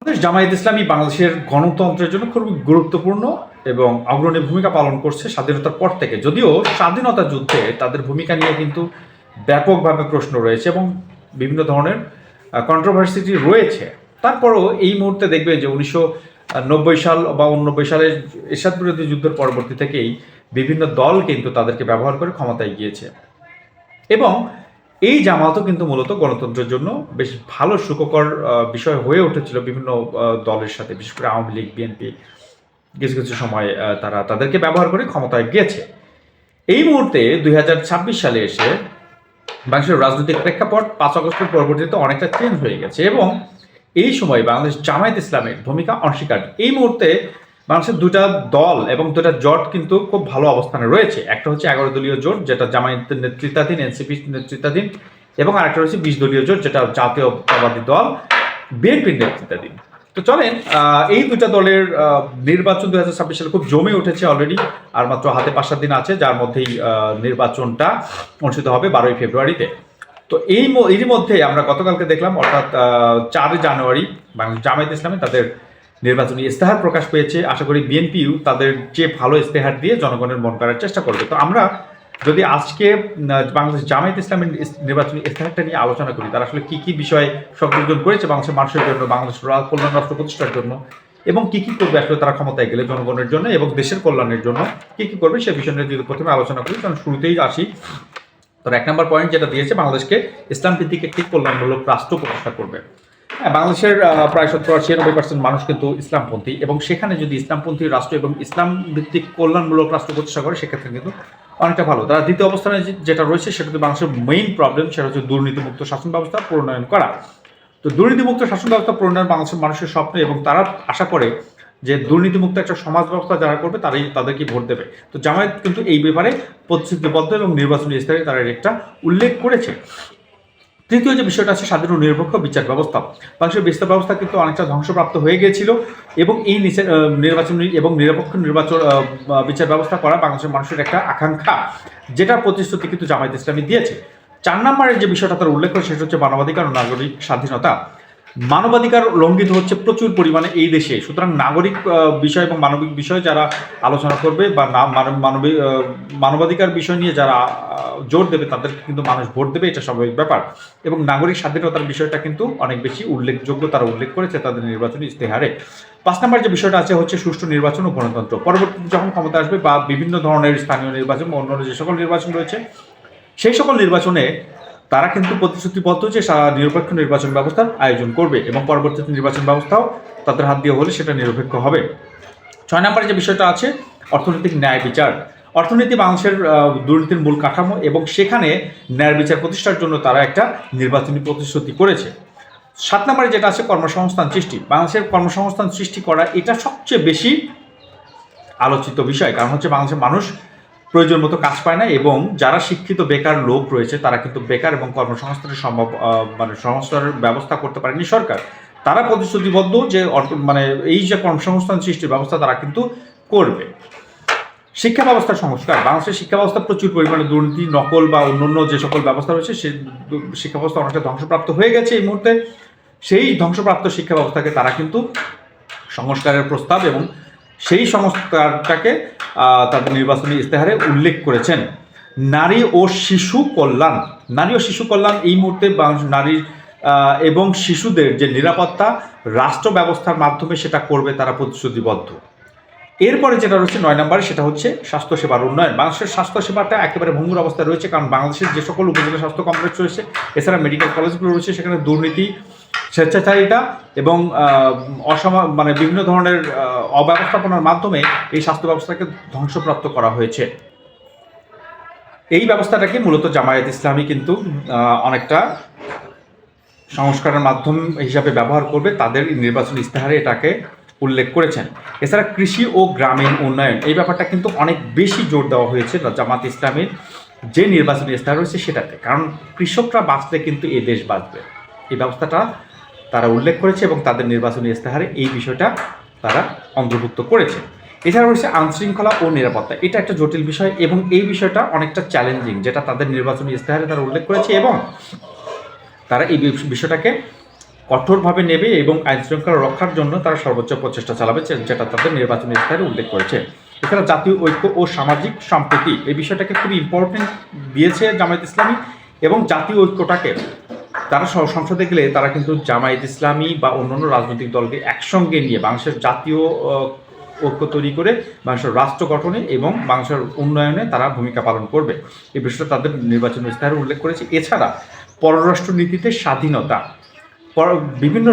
জামায়াত ইসলামী বাংলাদেশের গণতন্ত্রের জন্য খুবই গুরুত্বপূর্ণ এবং অগ্রণী ভূমিকা পালন করছে স্বাধীনতার পর থেকে। যদিও স্বাধীনতা যুদ্ধে তাদের ভূমিকা নিয়ে কিন্তু ব্যাপকভাবে প্রশ্ন রয়েছে এবং বিভিন্ন ধরনের কন্ট্রোভার্সিটি রয়েছে। তারপরও এই মুহূর্তে দেখবে যে 1990 সাল বা 1989 সালের এরশাদ বিরোধী যুদ্ধের পরবর্তী থেকেই বিভিন্ন দল কিন্তু তাদেরকে ব্যবহার করে ক্ষমতায় গিয়েছে এবং এই জামাতও কিন্তু মূলত গণতন্ত্রের জন্য বেশ ভালো সুখকর বিষয় হয়ে উঠেছিল বিভিন্ন দলের সাথে, বিশেষ করে আওয়ামী লীগ, বিএনপি কিছু কিছু সময় তারা তাদেরকে ব্যবহার করে ক্ষমতায় গিয়েছে। এই মুহূর্তে 2026 সালে এসে বাংলাদেশের রাজনৈতিক প্রেক্ষাপট 5 আগস্টের পরবর্তীতে অনেকটা চেঞ্জ হয়ে গেছে এবং এই সময় বাংলাদেশ জামায়াত ইসলামের ভূমিকা অনস্বীকার্য। এই মুহূর্তে বাংলাদেশের দুটা দল এবং দুটা জোট কিন্তু খুব ভালো অবস্থানে রয়েছে। একটা হচ্ছে 11 দলীয় জোট, যেটা জামায়াতের নেতৃত্বাধীন, এনসিপি নেতৃত্বাধীন, এবং আরেকটা হচ্ছে 20 দলীয় জোট, যেটা জাতীয়তাবাদী দল বিএনপির নেতৃত্বাধীন। তো চলেন, এই দুটা দলের নির্বাচন 2026 সালে খুব জমে উঠেছে অলরেডি, আর মাত্র হাতে 5-7 দিন আছে, যার মধ্যেই নির্বাচনটা অনুষ্ঠিত হবে 12ই ফেব্রুয়ারিতে। তো এরই মধ্যে আমরা গতকালকে দেখলাম, অর্থাৎ 4 জানুয়ারি বাংলাদেশ জামায়াত ইসলামী তাদের নির্বাচনী ইস্তেহার প্রকাশ পেয়েছে। আশা করি বিএনপিও তাদের যে ভালো ইস্তেহার দিয়ে জনগণের মন করার চেষ্টা করবে। তো আমরা যদি আজকে বাংলাদেশ জামায়াত ইসলামের নির্বাচনী ইস্তেহারটা নিয়ে আলোচনা করি, তারা আসলে কি কি বিষয়ে সংযোজন করেছে বাংলাদেশের মানুষের জন্য, বাংলাদেশের কল্যাণ রাষ্ট্র প্রতিষ্ঠার জন্য, এবং কি কি করবে আসলে তারা ক্ষমতায় গেলে জনগণের জন্য এবং দেশের কল্যাণের জন্য কি কি করবে, সে বিষয় নিয়ে যদি প্রথমে আলোচনা করি, কারণ শুরুতেই আসি। তো 1 নম্বর পয়েন্ট যেটা দিয়েছে, বাংলাদেশকে ইসলাম ভিত্তিক একটি কল্যাণমূলক রাষ্ট্র প্রতিষ্ঠা করবে। হ্যাঁ, বাংলাদেশের প্রায় 70-96% মানুষ কিন্তু ইসলামপন্থী, এবং সেখানে যদি ইসলামপন্থী রাষ্ট্র এবং ইসলাম ভিত্তিক কল্যাণমূলক রাষ্ট্র প্রতিষ্ঠা করে, সেক্ষেত্রে কিন্তু অনেকটা ভালো। তারা দ্বিতীয় অবস্থানে যেটা রয়েছে, সেটা হচ্ছে বাংলাদেশের মেইন প্রবলেম, সেটা হচ্ছে দুর্নীতিমুক্ত শাসন ব্যবস্থা প্রণয়ন করা। তো দুর্নীতিমুক্ত শাসন ব্যবস্থা প্রণয়ন বাংলাদেশের মানুষের স্বপ্ন, এবং তারা আশা করে যে দুর্নীতিমুক্ত একটা সমাজ ব্যবস্থা যারা করবে তারাই তাদেরকে ভোট দেবে। তো জামায়াত কিন্তু এই ব্যাপারে প্রতিশ্রুতিবদ্ধ এবং নির্বাচনী ইস্তেহারে তারা একটা উল্লেখ করেছে। তৃতীয় যে বিষয়টা আছে, স্বাধীন ও নিরপেক্ষ বিচার ব্যবস্থা। বাংলাদেশের বিচার ব্যবস্থা কিন্তু অনেকটা ধ্বংসপ্রাপ্ত হয়ে গিয়েছিল, এবং এই নির্বাচনী এবং নিরপেক্ষ বিচার ব্যবস্থা করা বাংলাদেশের মানুষের একটা আকাঙ্ক্ষা, যেটার প্রতিশ্রুতি কিন্তু জামায়াত ইসলামী দিয়েছে। 4 নম্বরের যে বিষয়টা তারা উল্লেখ করে, সেটা হচ্ছে মানবাধিকার ও নাগরিক স্বাধীনতা। মানবাধিকার লঙ্ঘিত হচ্ছে প্রচুর পরিমাণে এই দেশে। সুতরাং নাগরিক বিষয় এবং মানবিক বিষয় যারা আলোচনা করবে বা মানবাধিকার বিষয় নিয়ে যারা জোর দেবে, তাদেরকে কিন্তু মানুষ ভোট দেবে, এটা স্বাভাবিক ব্যাপার। এবং নাগরিক স্বাধীনতার বিষয়টা কিন্তু অনেক বেশি উল্লেখযোগ্য, তারা উল্লেখ করেছে তাদের নির্বাচনী ইস্তেহারে। 5 নম্বর যে বিষয়টা আছে হচ্ছে সুষ্ঠু নির্বাচন ও গণতন্ত্র। পরবর্তীতে যখন ক্ষমতা আসবে বা বিভিন্ন ধরনের স্থানীয় নির্বাচন বা অন্যান্য যে সকল নির্বাচন রয়েছে, সেই সকল নির্বাচনে তারা কিন্তু প্রতিশ্রুতিবদ্ধ যে নিরপেক্ষ নির্বাচন ব্যবস্থার আয়োজন করবে, এবং পরবর্তীতে নির্বাচন ব্যবস্থাও তাদের হাত দিয়ে হলে সেটা নিরপেক্ষ হবে। 6 নম্বরে যে বিষয়টা আছে, অর্থনৈতিক ন্যায় বিচার। অর্থনীতি বাংলাদেশের দুর্নীতির মূল কাঠামো, এবং সেখানে ন্যায় বিচার প্রতিষ্ঠার জন্য তারা একটা নির্বাচনী প্রতিশ্রুতি করেছে। 7 নম্বরে যেটা আছে, কর্মসংস্থান সৃষ্টি। বাংলাদেশের কর্মসংস্থান সৃষ্টি করা এটা সবচেয়ে বেশি আলোচিত বিষয়, কারণ হচ্ছে বাংলাদেশের মানুষ প্রয়োজন মতো কাজ পায় না, এবং যারা শিক্ষিত বেকার লোক রয়েছে তারা কিন্তু বেকার, এবং কর্মসংস্থানের সংস্থানের ব্যবস্থা করতে পারেনি সরকার। তারা প্রতিশ্রুতিবদ্ধ যে এই যে কর্মসংস্থান সৃষ্টির ব্যবস্থা তারা কিন্তু করবে। শিক্ষা ব্যবস্থার সংস্কার। বাংলাদেশের শিক্ষা ব্যবস্থা প্রচুর পরিমাণে দুর্নীতি, নকল বা অন্যান্য যে সকল ব্যবস্থা রয়েছে, সেই শিক্ষা ব্যবস্থা অনেকটা ধ্বংসপ্রাপ্ত হয়ে গেছে এই মুহূর্তে। সেই ধ্বংসপ্রাপ্ত শিক্ষা ব্যবস্থাকে তারা কিন্তু সংস্কারের প্রস্তাব এবং সেই সংস্কারটাকে তাদের নির্বাচনী ইস্তেহারে উল্লেখ করেছেন। নারী ও শিশু কল্যাণ। নারী ও শিশু কল্যাণ এই মুহূর্তে নারী এবং শিশুদের যে নিরাপত্তা রাষ্ট্র ব্যবস্থার মাধ্যমে সেটা করবে তারা প্রতিশ্রুতিবদ্ধ। এরপরে যেটা রয়েছে 9 নম্বরে, সেটা হচ্ছে স্বাস্থ্যসেবার উন্নয়ন। বাংলাদেশের স্বাস্থ্যসেবা একেবারে ভঙ্গুর অবস্থায় রয়েছে, কারণ বাংলাদেশের যে সকল উপজেলা স্বাস্থ্য কমপ্লেক্স রয়েছে, এছাড়া মেডিকেল কলেজগুলো রয়েছে, সেখানে দুর্নীতি, স্বেচ্ছাচারিতা এবং বিভিন্ন ধরনের অব্যবস্থাপনার মাধ্যমে এই স্বাস্থ্য ব্যবস্থাকে ধ্বংসপ্রাপ্ত করা হয়েছে। এই ব্যবস্থাটাকে মূলত জামায়াত ইসলামী কিন্তু অনেকটা সংস্কারের মাধ্যম হিসাবে ব্যবহার করবে, তাদের নির্বাচনী ইস্তেহারে এটাকে উল্লেখ করেছেন। এছাড়া কৃষি ও গ্রামীণ উন্নয়ন, এই ব্যাপারটা কিন্তু অনেক বেশি জোর দেওয়া হয়েছে জামায়াত ইসলামীর যে নির্বাচনী ইস্তেহার রয়েছে সেটাতে, কারণ কৃষকরা বাঁচলে কিন্তু এই দেশ বাঁচবে। এই ব্যবস্থাটা তারা উল্লেখ করেছে এবং তাদের নির্বাচনী ইস্তেহারে এই বিষয়টা তারা অন্তর্ভুক্ত করেছে। এছাড়া রয়েছে আইনশৃঙ্খলা ও নিরাপত্তা। এটা একটা জটিল বিষয় এবং এই বিষয়টা অনেকটা চ্যালেঞ্জিং, যেটা তাদের নির্বাচনী ইস্তেহারে তারা উল্লেখ করেছে, এবং তারা এই বিষয়টাকে কঠোরভাবে নেবে এবং আইন শৃঙ্খলা রক্ষার জন্য তারা সর্বোচ্চ প্রচেষ্টা চালাবে, যেটা তাদের নির্বাচনী ইস্তাহারে উল্লেখ করেছে। এছাড়া জাতীয় ঐক্য ও সামাজিক সম্প্রীতি এই বিষয়টাকে খুবই ইম্পর্টেন্ট দিয়েছে জামায়াত ইসলামী, এবং জাতীয় ঐক্যটাকে তারা সংসদে গেলে তারা কিন্তু জামায়াত ইসলামী বা অন্যান্য রাজনৈতিক দলকে একসঙ্গে নিয়ে বাংলাদেশের জাতীয় ঐক্য তৈরি করে বাংলাদেশের রাষ্ট্র গঠনে এবং বাংলাদেশের উন্নয়নে তারা ভূমিকা পালন করবে, এই বিষয়টা তাদের নির্বাচনী ইস্তাহারে উল্লেখ করেছে। এছাড়া পররাষ্ট্রনীতিতে স্বাধীনতা, বিভিন্ন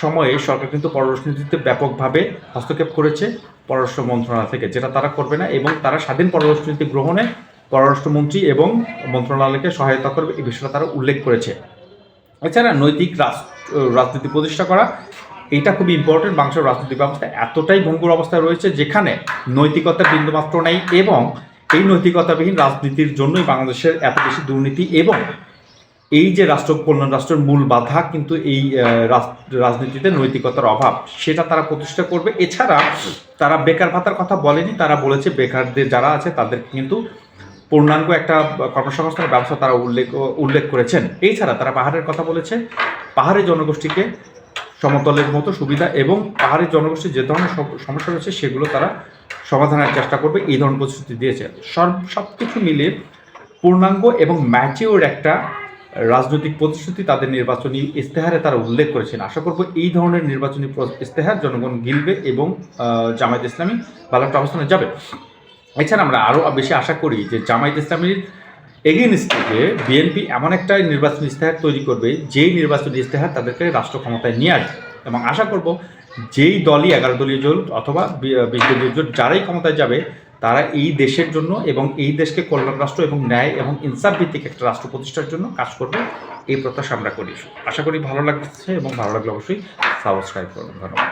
সময়ে সরকার কিন্তু পররাষ্ট্রনীতিতে ব্যাপকভাবে হস্তক্ষেপ করেছে পররাষ্ট্র মন্ত্রণালয় থেকে, যেটা তারা করবে না, এবং তারা স্বাধীন পররাষ্ট্রনীতি গ্রহণে পররাষ্ট্রমন্ত্রী এবং মন্ত্রণালয়কে সহায়তা করবে, এই বিষয়টা তারা উল্লেখ করেছে। এছাড়া নৈতিক রাজনীতি প্রতিষ্ঠা করা, এটা খুবই ইম্পর্টেন্ট। বাংলাদেশের রাজনৈতিক ব্যবস্থা এতটাই ভঙ্গুর অবস্থায় রয়েছে যেখানে নৈতিকতার বিন্দুমাত্র নেই, এবং এই নৈতিকতাবিহীন রাজনীতির জন্যই বাংলাদেশের এত বেশি দুর্নীতি, এবং এই যে রাষ্ট্র কল্যাণ রাষ্ট্রের মূল বাধা কিন্তু এই রাজনীতিতে নৈতিকতার অভাব, সেটা তারা প্রতিষ্ঠা করবে। এছাড়া তারা বেকার ভাতার কথা বলেনি, তারা বলেছে বেকারদের যারা আছে তাদের কিন্তু পূর্ণাঙ্গ একটা কর্মসংস্থানের ব্যবস্থা তারা উল্লেখ করেছেন। এছাড়া তারা পাহাড়ের কথা বলেছে, পাহাড়ি জনগোষ্ঠীকে সমতলের মতো সুবিধা এবং পাহাড়ি জনগোষ্ঠীর যে ধরনের সমস্যা রয়েছে সেগুলো তারা সমাধানের চেষ্টা করবে, এই ধরনের প্রতিশ্রুতি দিয়েছে। সব কিছু মিলিয়ে পূর্ণাঙ্গ এবং ম্যাচিওর একটা রাজনৈতিক প্রতিশ্রুতি তাদের নির্বাচনী ইস্তেহারে তারা উল্লেখ করেছেন। আশা করব এই ধরনের নির্বাচনী ইস্তেহার জনগণ গিলবে এবং জামায়াত ইসলামী ভালো একটা অবস্থানে যাবে। এছাড়া আমরা আরও বেশি আশা করি যে জামায়াত ইসলামীর এগেইনস্টে বিএনপি এমন একটা নির্বাচনী ইস্তেহার তৈরি করবে, যেই নির্বাচনী ইস্তেহার তাদেরকে রাষ্ট্র ক্ষমতায় নিয়ে আসবে, এবং আশা করব যেই দলই 11 দলীয় জোট অথবা 20 দলীয় জোট যারাই ক্ষমতায় যাবে তারা এই দেশের জন্য এবং এই দেশকে কল্যাণ রাষ্ট্র এবং ন্যায় এবং ইনসাফ ভিত্তিক একটা রাষ্ট্র প্রতিষ্ঠার জন্য কাজ করবে, এই প্রত্যাশা আমরা করি। আশা করি ভালো লাগছে, এবং ভালো লাগলে অবশ্যই সাবস্ক্রাইব করুন। ধন্যবাদ।